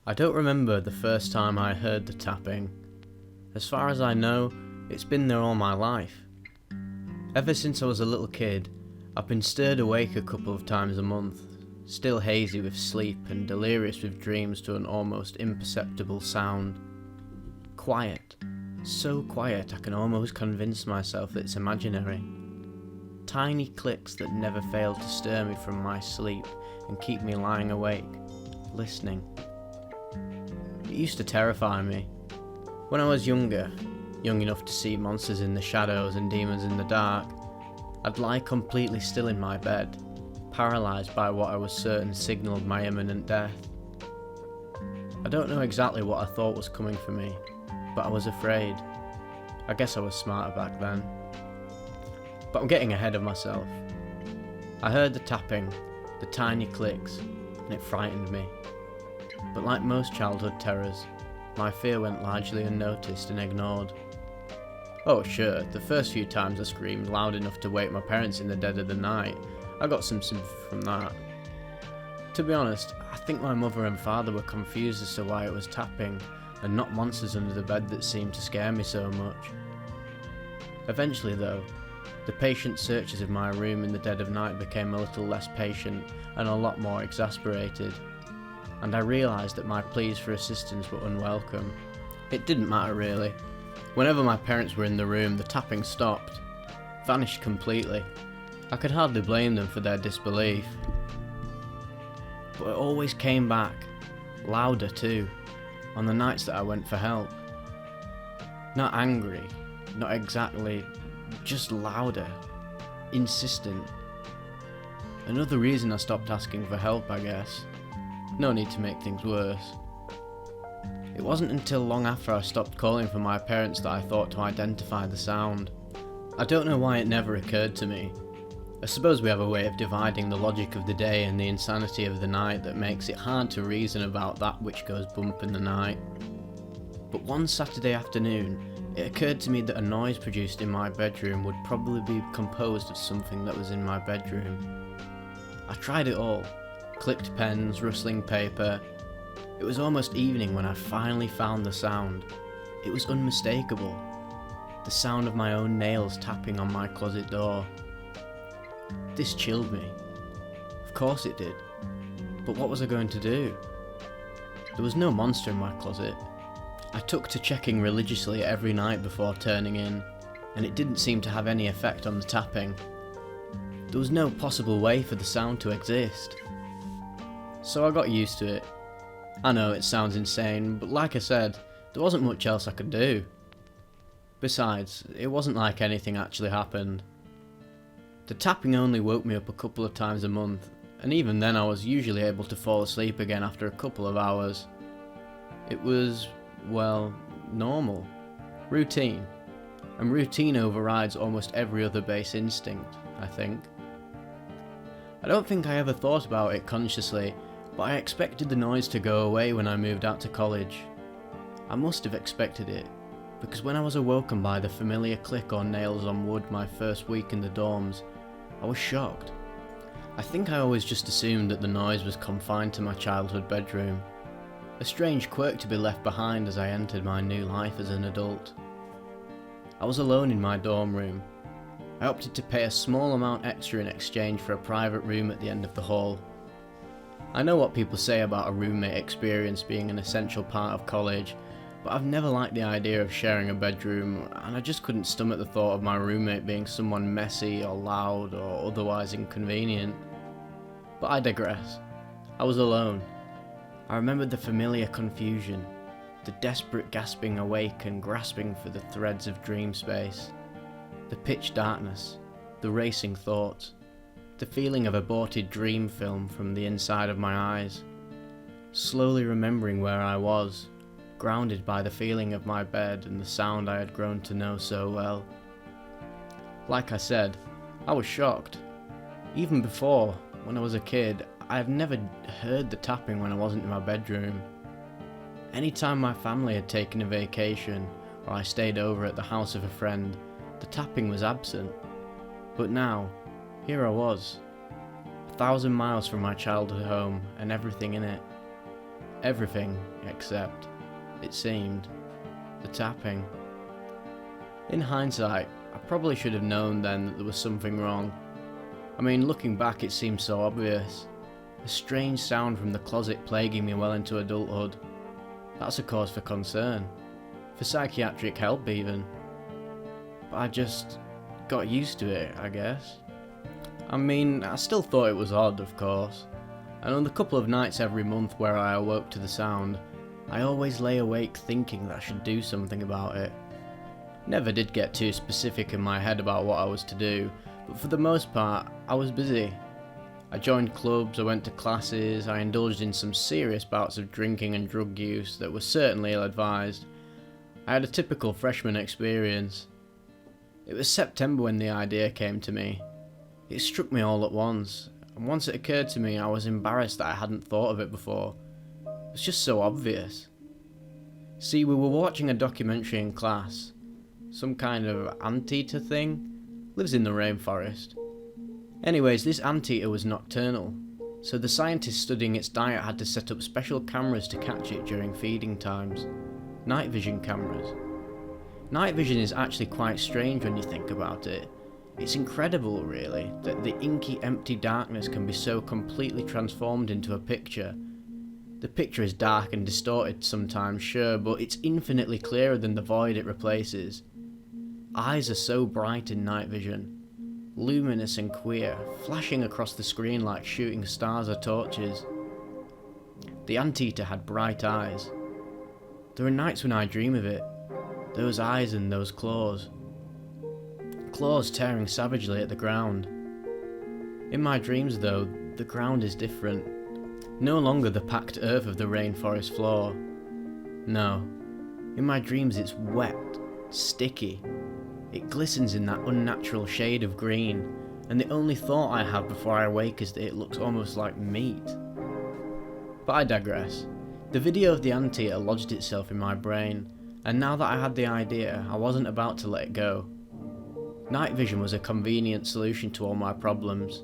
I don't remember the first time I heard the tapping. As far as I know, it's been there all my life. Ever since I was a little kid, I've been stirred awake a couple of times a month, still hazy with sleep and delirious with dreams to an almost imperceptible sound. Quiet. So quiet I can almost convince myself that it's imaginary. Tiny clicks that never fail to stir me from my sleep and keep me lying awake, listening. It used to terrify me. When I was younger, young enough to see monsters in the shadows and demons in the dark, I'd lie completely still in my bed, paralysed by what I was certain signalled my imminent death. I don't know exactly what I thought was coming for me, but I was afraid. I guess I was smarter back then. But I'm getting ahead of myself. I heard the tapping, the tiny clicks, and it frightened me. But like most childhood terrors, my fear went largely unnoticed and ignored. Oh sure, the first few times I screamed loud enough to wake my parents in the dead of the night, I got some sympathy from that. To be honest, I think my mother and father were confused as to why it was tapping, and not monsters under the bed that seemed to scare me so much. Eventually though, the patient searches of my room in the dead of night became a little less patient and a lot more exasperated, and I realised that my pleas for assistance were unwelcome. It didn't matter really. Whenever my parents were in the room, the tapping stopped, vanished completely. I could hardly blame them for their disbelief. But it always came back, louder too, on the nights that I went for help. Not angry, not exactly, just louder, insistent. Another reason I stopped asking for help, I guess. No need to make things worse. It wasn't until long after I stopped calling for my parents that I thought to identify the sound. I don't know why it never occurred to me. I suppose we have a way of dividing the logic of the day and the insanity of the night that makes it hard to reason about that which goes bump in the night. But one Saturday afternoon, it occurred to me that a noise produced in my bedroom would probably be composed of something that was in my bedroom. I tried it all. Clicked pens, rustling paper. It was almost evening when I finally found the sound. It was unmistakable. The sound of my own nails tapping on my closet door. This chilled me. Of course it did. But what was I going to do? There was no monster in my closet. I took to checking religiously every night before turning in, and it didn't seem to have any effect on the tapping. There was no possible way for the sound to exist. So I got used to it. I know it sounds insane, but like I said, there wasn't much else I could do. Besides, it wasn't like anything actually happened. The tapping only woke me up a couple of times a month, and even then I was usually able to fall asleep again after a couple of hours. It was, well, normal. Routine. And routine overrides almost every other base instinct, I think. I don't think I ever thought about it consciously, but I expected the noise to go away when I moved out to college. I must have expected it, because when I was awoken by the familiar click or nails on wood my first week in the dorms, I was shocked. I think I always just assumed that the noise was confined to my childhood bedroom. A strange quirk to be left behind as I entered my new life as an adult. I was alone in my dorm room. I opted to pay a small amount extra in exchange for a private room at the end of the hall. I know what people say about a roommate experience being an essential part of college, but I've never liked the idea of sharing a bedroom, and I just couldn't stomach the thought of my roommate being someone messy or loud or otherwise inconvenient. But I digress. I was alone. I remembered the familiar confusion, the desperate gasping awake and grasping for the threads of dream space, the pitch darkness, the racing thoughts, the feeling of aborted dream film from the inside of my eyes, slowly remembering where I was, grounded by the feeling of my bed and the sound I had grown to know so well. Like I said, I was shocked. Even before, when I was a kid, I have never heard the tapping when I wasn't in my bedroom. Anytime my family had taken a vacation, or I stayed over at the house of a friend, the tapping was absent. But now, here I was, 1,000 miles from my childhood home and everything in it. Everything, except, it seemed, the tapping. In hindsight, I probably should have known then that there was something wrong. I mean, looking back it seems so obvious. A strange sound from the closet plaguing me well into adulthood. That's a cause for concern. For psychiatric help even. But I just got used to it, I guess. I mean, I still thought it was odd, of course. And on the couple of nights every month where I awoke to the sound, I always lay awake thinking that I should do something about it. Never did get too specific in my head about what I was to do, but for the most part, I was busy. I joined clubs, I went to classes, I indulged in some serious bouts of drinking and drug use that were certainly ill-advised. I had a typical freshman experience. It was September when the idea came to me. It struck me all at once, and once it occurred to me I was embarrassed that I hadn't thought of it before. It was just so obvious. See, we were watching a documentary in class. Some kind of anteater thing. Lives in the rainforest. Anyways, this anteater was nocturnal, so the scientists studying its diet had to set up special cameras to catch it during feeding times. Night vision cameras. Night vision is actually quite strange when you think about it. It's incredible, really, that the inky, empty darkness can be so completely transformed into a picture. The picture is dark and distorted sometimes, sure, but it's infinitely clearer than the void it replaces. Eyes are so bright in night vision. Luminous and queer, flashing across the screen like shooting stars or torches. The anteater had bright eyes. There are nights when I dream of it. Those eyes and those claws. Claws tearing savagely at the ground. In my dreams though, the ground is different. No longer the packed earth of the rainforest floor. No. In my dreams it's wet, sticky. It glistens in that unnatural shade of green, and the only thought I have before I awake is that it looks almost like meat. But I digress. The video of the anteater lodged itself in my brain, and now that I had the idea, I wasn't about to let it go. Night vision was a convenient solution to all my problems.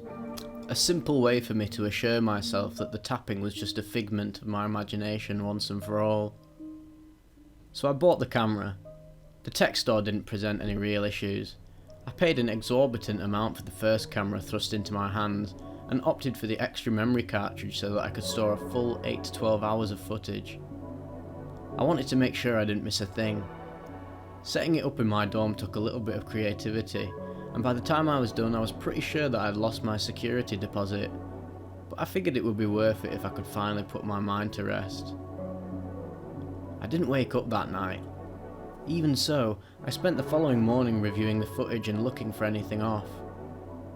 A simple way for me to assure myself that the tapping was just a figment of my imagination once and for all. So I bought the camera. The tech store didn't present any real issues. I paid an exorbitant amount for the first camera thrust into my hands, and opted for the extra memory cartridge so that I could store a full 8 to 12 hours of footage. I wanted to make sure I didn't miss a thing. Setting it up in my dorm took a little bit of creativity, and by the time I was done I was pretty sure that I'd lost my security deposit, but I figured it would be worth it if I could finally put my mind to rest. I didn't wake up that night. Even so, I spent the following morning reviewing the footage and looking for anything off.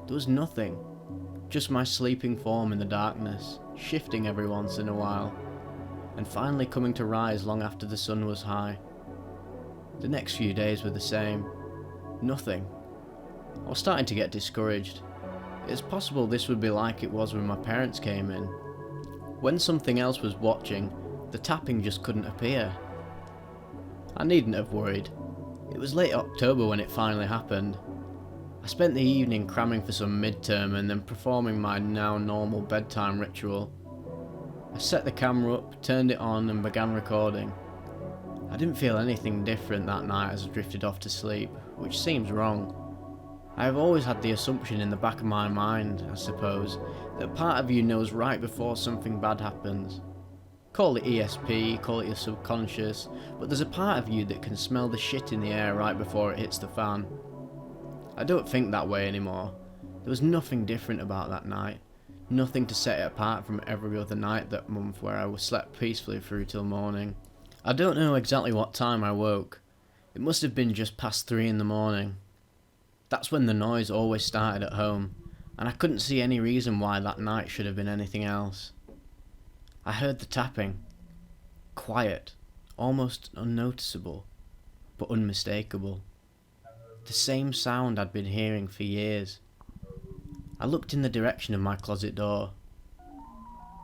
There was nothing, just my sleeping form in the darkness, shifting every once in a while, and finally coming to rise long after the sun was high. The next few days were the same. Nothing. I was starting to get discouraged. It's possible this would be like it was when my parents came in. When something else was watching, the tapping just couldn't appear. I needn't have worried. It was late October when it finally happened. I spent the evening cramming for some midterm and then performing my now normal bedtime ritual. I set the camera up, turned it on and began recording. I didn't feel anything different that night as I drifted off to sleep, which seems wrong. I have always had the assumption in the back of my mind, I suppose, that part of you knows right before something bad happens. Call it ESP, call it your subconscious, but there's a part of you that can smell the shit in the air right before it hits the fan. I don't think that way anymore. There was nothing different about that night. Nothing to set it apart from every other night that month where I slept peacefully through till morning. I don't know exactly what time I woke. It must have been just past 3 in the morning. That's when the noise always started at home, and I couldn't see any reason why that night should have been anything else. I heard the tapping. Quiet, almost unnoticeable, but unmistakable. The same sound I'd been hearing for years. I looked in the direction of my closet door.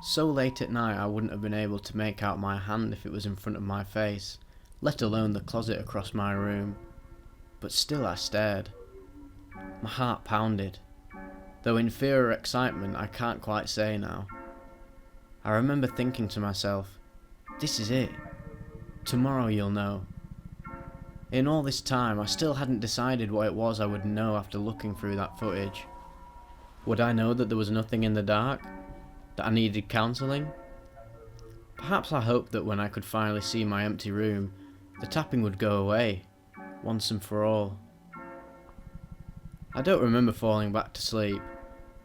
So late at night I wouldn't have been able to make out my hand if it was in front of my face, let alone the closet across my room. But still I stared. My heart pounded, though in fear or excitement I can't quite say now. I remember thinking to myself, This is it. Tomorrow you'll know. In all this time, I still hadn't decided what it was I would know after looking through that footage. Would I know that there was nothing in the dark? That I needed counselling? Perhaps I hoped that when I could finally see my empty room, the tapping would go away, once and for all. I don't remember falling back to sleep,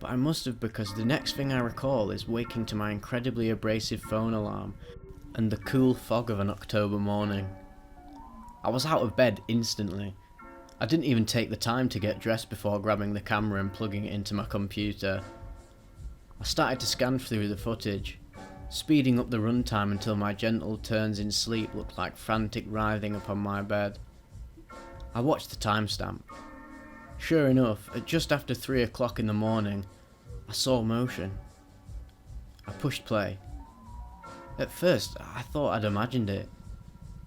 but I must have, because the next thing I recall is waking to my incredibly abrasive phone alarm and the cool fog of an October morning. I was out of bed instantly. I didn't even take the time to get dressed before grabbing the camera and plugging it into my computer. I started to scan through the footage, speeding up the runtime until my gentle turns in sleep looked like frantic writhing upon my bed. I watched the timestamp. Sure enough, at just after 3 o'clock in the morning, I saw motion. I pushed play. At first, I thought I'd imagined it.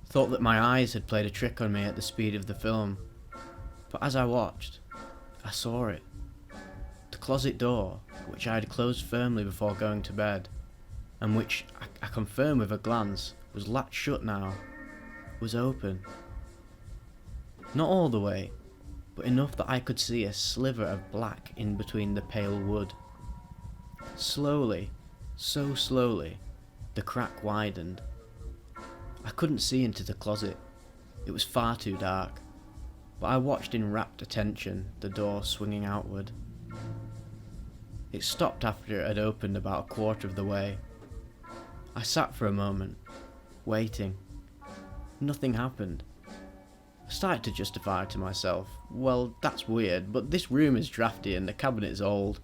Thought that my eyes had played a trick on me at the speed of the film. But as I watched, I saw it. The closet door, which I had closed firmly before going to bed, and which I confirmed with a glance was latched shut now, was open. Not all the way, but enough that I could see a sliver of black in between the pale wood. Slowly, so slowly, the crack widened. I couldn't see into the closet. It was far too dark, but I watched in rapt attention the door swinging outward. It stopped after it had opened about a quarter of the way. I sat for a moment, waiting. Nothing happened. I started to justify to myself, well, that's weird, but this room is drafty and the cabinet's old.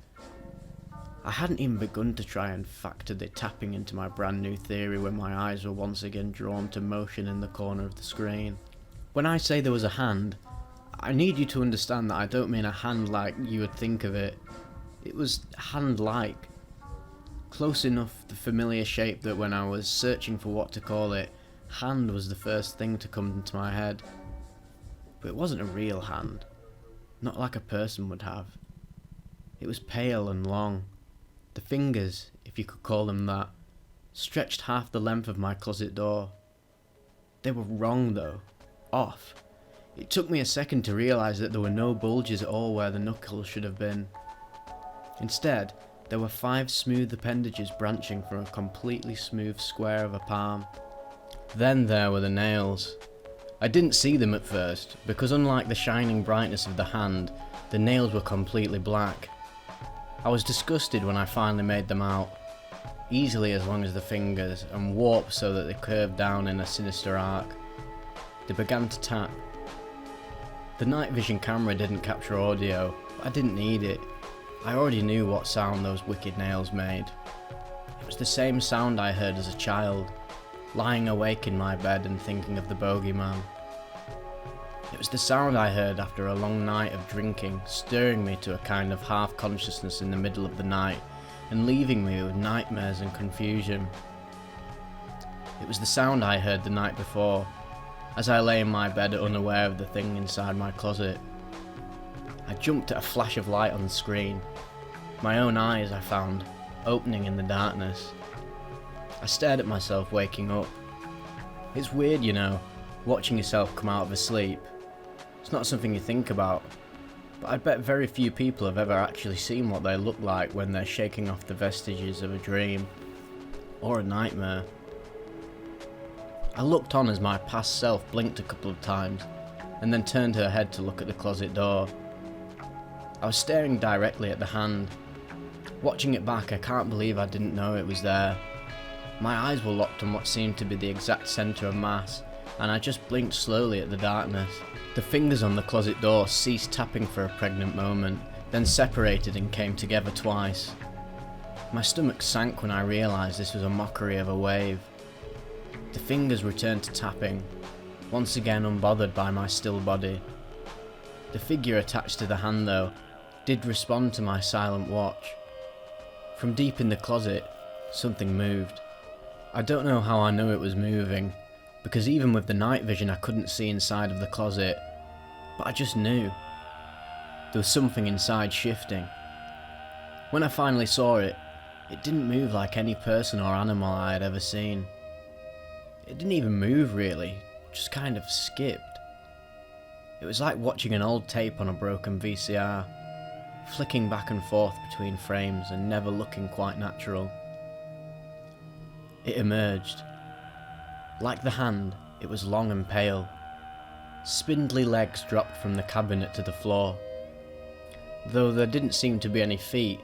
I hadn't even begun to try and factor the tapping into my brand new theory when my eyes were once again drawn to motion in the corner of the screen. When I say there was a hand, I need you to understand that I don't mean a hand like you would think of it. It was hand-like. Close enough the familiar shape that when I was searching for what to call it, hand was the first thing to come into my head. But it wasn't a real hand. Not like a person would have. It was pale and long. The fingers, if you could call them that, stretched half the length of my closet door. They were wrong though. Off. It took me a second to realise that there were no bulges at all where the knuckles should have been. Instead, there were 5 smooth appendages branching from a completely smooth square of a palm. Then there were the nails. I didn't see them at first, because unlike the shining brightness of the hand, the nails were completely black. I was disgusted when I finally made them out, easily as long as the fingers, and warped so that they curved down in a sinister arc. They began to tap. The night vision camera didn't capture audio, but I didn't need it. I already knew what sound those wicked nails made. It was the same sound I heard as a child, lying awake in my bed and thinking of the bogeyman. It was the sound I heard after a long night of drinking, stirring me to a kind of half-consciousness in the middle of the night, and leaving me with nightmares and confusion. It was the sound I heard the night before, as I lay in my bed unaware of the thing inside my closet. I jumped at a flash of light on the screen. My own eyes, I found, opening in the darkness. I stared at myself waking up. It's weird, you know, watching yourself come out of a sleep. It's not something you think about, but I bet very few people have ever actually seen what they look like when they're shaking off the vestiges of a dream, or a nightmare. I looked on as my past self blinked a couple of times, and then turned her head to look at the closet door. I was staring directly at the hand. Watching it back, I can't believe I didn't know it was there. My eyes were locked on what seemed to be the exact centre of mass, and I just blinked slowly at the darkness. The fingers on the closet door ceased tapping for a pregnant moment, then separated and came together twice. My stomach sank when I realised this was a mockery of a wave. The fingers returned to tapping, once again unbothered by my still body. The figure attached to the hand, though, did respond to my silent watch. From deep in the closet, something moved. I don't know how I knew it was moving, because even with the night vision I couldn't see inside of the closet, but I just knew. There was something inside shifting. When I finally saw it, it didn't move like any person or animal I had ever seen. It didn't even move really, just kind of skipped. It was like watching an old tape on a broken VCR, flicking back and forth between frames and never looking quite natural. It emerged. Like the hand, it was long and pale. Spindly legs dropped from the cabinet to the floor, though there didn't seem to be any feet,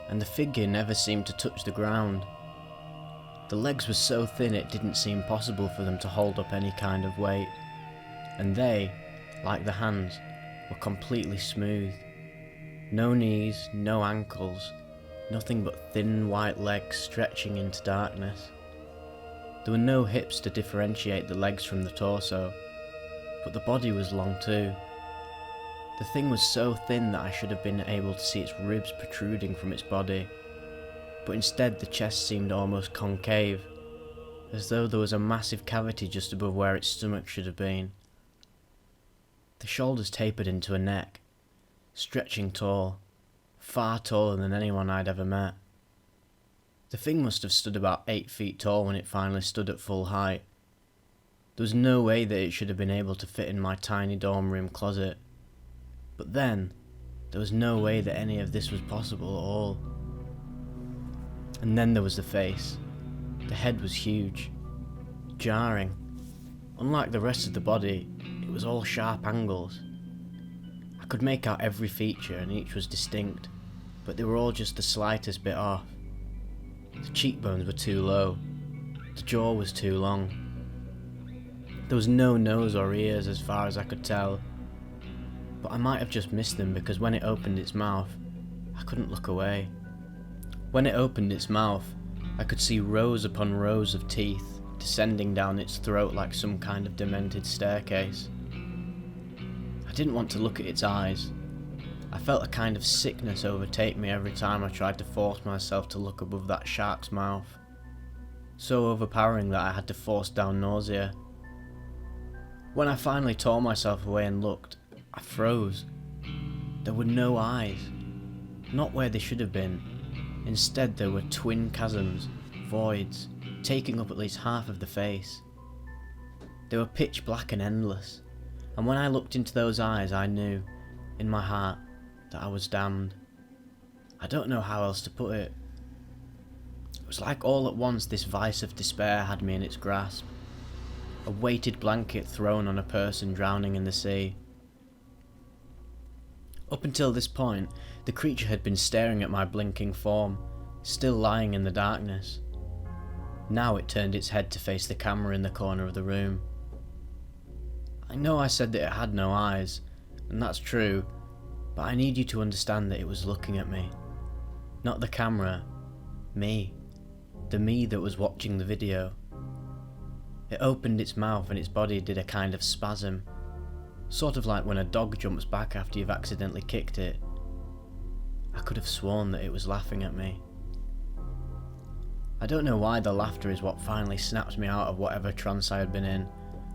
and the figure never seemed to touch the ground. The legs were so thin it didn't seem possible for them to hold up any kind of weight, and they, like the hands, were completely smooth. No knees, no ankles, nothing but thin white legs stretching into darkness. There were no hips to differentiate the legs from the torso, but the body was long too. The thing was so thin that I should have been able to see its ribs protruding from its body, but instead the chest seemed almost concave, as though there was a massive cavity just above where its stomach should have been. The shoulders tapered into a neck, stretching tall, far taller than anyone I'd ever met. The thing must have stood about 8 feet tall when it finally stood at full height. There was no way that it should have been able to fit in my tiny dorm room closet. But then, there was no way that any of this was possible at all. And then there was the face. The head was huge, jarring. Unlike the rest of the body, it was all sharp angles. I could make out every feature and each was distinct, but they were all just the slightest bit off. The cheekbones were too low. The jaw was too long. There was no nose or ears as far as I could tell, but I might have just missed them because when it opened its mouth, I couldn't look away. When it opened its mouth, I could see rows upon rows of teeth descending down its throat like some kind of demented staircase. I didn't want to look at its eyes. I felt a kind of sickness overtake me every time I tried to force myself to look above that shark's mouth. So overpowering that I had to force down nausea. When I finally tore myself away and looked, I froze. There were no eyes. Not where they should have been. Instead there were twin chasms, voids, taking up at least half of the face. They were pitch black and endless, and when I looked into those eyes I knew, in my heart, that I was damned. I don't know how else to put it. It was like all at once this vice of despair had me in its grasp. A weighted blanket thrown on a person drowning in the sea. Up until this point, the creature had been staring at my blinking form, still lying in the darkness. Now it turned its head to face the camera in the corner of the room. I know I said that it had no eyes, and that's true, but I need you to understand that it was looking at me. Not the camera, me. The me that was watching the video. It opened its mouth and its body did a kind of spasm, sort of like when a dog jumps back after you've accidentally kicked it. I could have sworn that it was laughing at me. I don't know why the laughter is what finally snapped me out of whatever trance I had been in,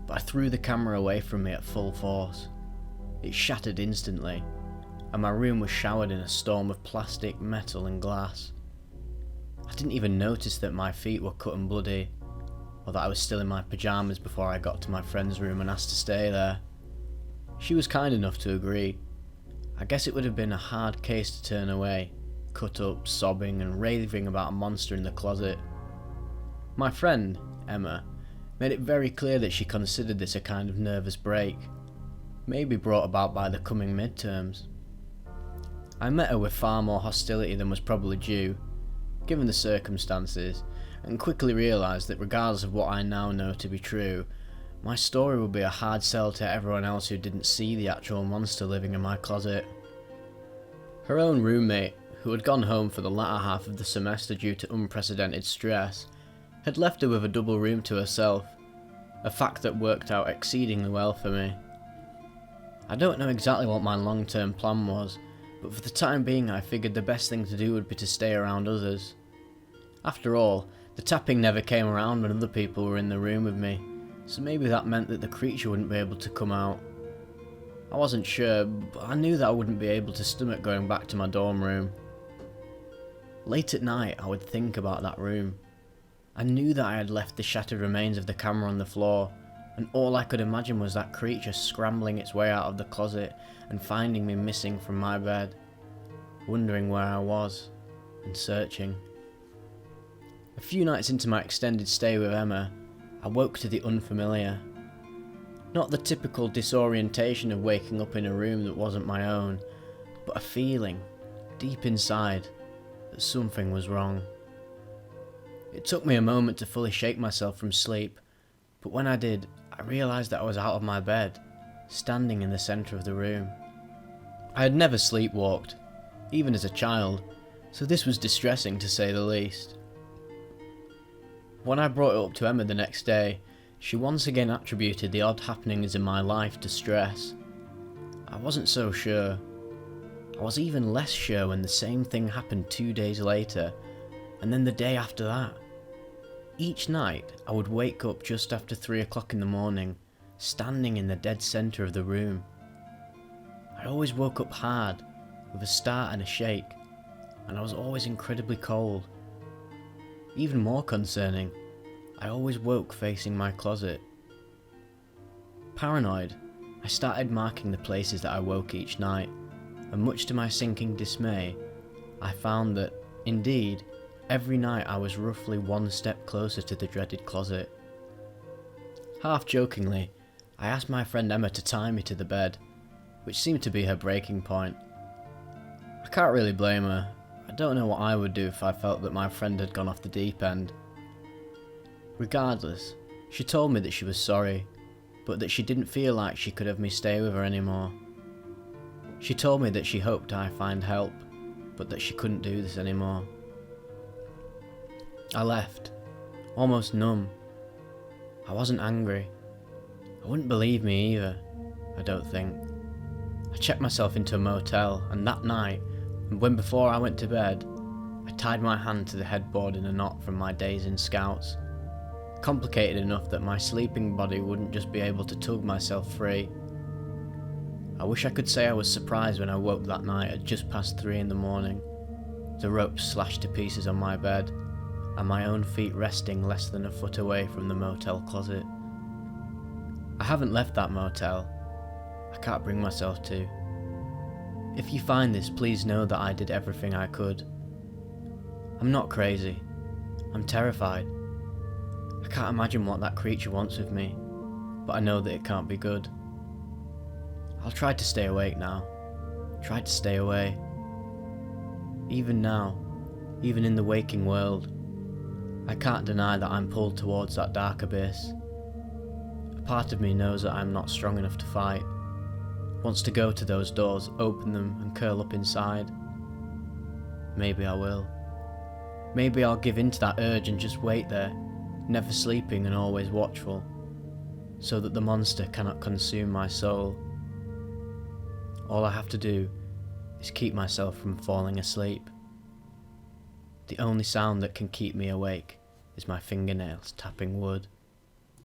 but I threw the camera away from me at full force. It shattered instantly, and my room was showered in a storm of plastic, metal and glass. I didn't even notice that my feet were cut and bloody, or that I was still in my pyjamas before I got to my friend's room and asked to stay there. She was kind enough to agree. I guess it would have been a hard case to turn away, cut up, sobbing and raving about a monster in the closet. My friend, Emma, made it very clear that she considered this a kind of nervous break, maybe brought about by the coming midterms. I met her with far more hostility than was probably due, given the circumstances, and quickly realised that regardless of what I now know to be true, my story would be a hard sell to everyone else who didn't see the actual monster living in my closet. Her own roommate, who had gone home for the latter half of the semester due to unprecedented stress, had left her with a double room to herself, a fact that worked out exceedingly well for me. I don't know exactly what my long-term plan was, but for the time being I figured the best thing to do would be to stay around others. After all, the tapping never came around when other people were in the room with me, so maybe that meant that the creature wouldn't be able to come out. I wasn't sure, but I knew that I wouldn't be able to stomach going back to my dorm room. Late at night I would think about that room. I knew that I had left the shattered remains of the camera on the floor, and all I could imagine was that creature scrambling its way out of the closet and finding me missing from my bed, wondering where I was, and searching. A few nights into my extended stay with Emma, I woke to the unfamiliar. Not the typical disorientation of waking up in a room that wasn't my own, but a feeling, deep inside, that something was wrong. It took me a moment to fully shake myself from sleep, but when I did, I realised that I was out of my bed, standing in the centre of the room. I had never sleepwalked, even as a child, so this was distressing to say the least. When I brought it up to Emma the next day, she once again attributed the odd happenings in my life to stress. I wasn't so sure. I was even less sure when the same thing happened 2 days later, and then the day after that. Each night, I would wake up just after 3 o'clock in the morning, standing in the dead centre of the room. I always woke up hard, with a start and a shake, and I was always incredibly cold. Even more concerning, I always woke facing my closet. Paranoid, I started marking the places that I woke each night, and much to my sinking dismay, I found that, indeed, every night I was roughly one step closer to the dreaded closet. Half jokingly, I asked my friend Emma to tie me to the bed, which seemed to be her breaking point. I can't really blame her. I don't know what I would do if I felt that my friend had gone off the deep end. Regardless, she told me that she was sorry, but that she didn't feel like she could have me stay with her anymore. She told me that she hoped I find help, but that she couldn't do this anymore. I left, almost numb. I wasn't angry. I wouldn't believe me either, I don't think. I checked myself into a motel, and that night, when before I went to bed, I tied my hand to the headboard in a knot from my days in Scouts. Complicated enough that my sleeping body wouldn't just be able to tug myself free. I wish I could say I was surprised when I woke that night at just past 3 in the morning, the rope slashed to pieces on my bed, and my own feet resting less than a foot away from the motel closet. I haven't left that motel. I can't bring myself to. If you find this, please know that I did everything I could. I'm not crazy. I'm terrified. I can't imagine what that creature wants with me, but I know that it can't be good. I'll try to stay awake now. Try to stay away. Even now, even in the waking world, I can't deny that I'm pulled towards that dark abyss. A part of me knows that I'm not strong enough to fight, wants to go to those doors, open them and curl up inside. Maybe I will. Maybe I'll give in to that urge and just wait there, never sleeping and always watchful, so that the monster cannot consume my soul. All I have to do is keep myself from falling asleep. The only sound that can keep me awake is my fingernails tapping wood.